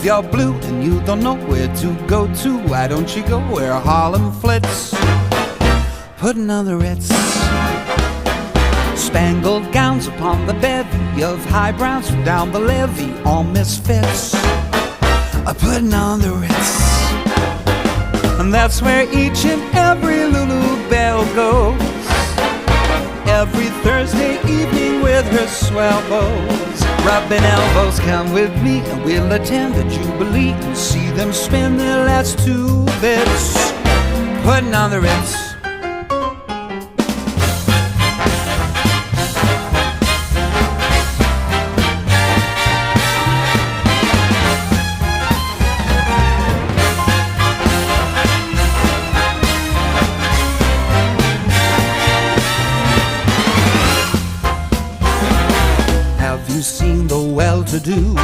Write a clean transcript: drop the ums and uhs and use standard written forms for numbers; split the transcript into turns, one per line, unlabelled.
If you're blue and you don't know where to go to, why don't you go where Harlem flits? Putting on the Ritz, spangled gowns upon the bevy of high browns from down the levee, all misfits. Putting on the Ritz, and that's where each and every Lulu Belle goes every Thursday evening with her swell bows. Rubbing elbows, come with me and we'll attend the Jubilee and see them spin their last 2 bits. Putting on the Ritz. Have you seen the well-to-do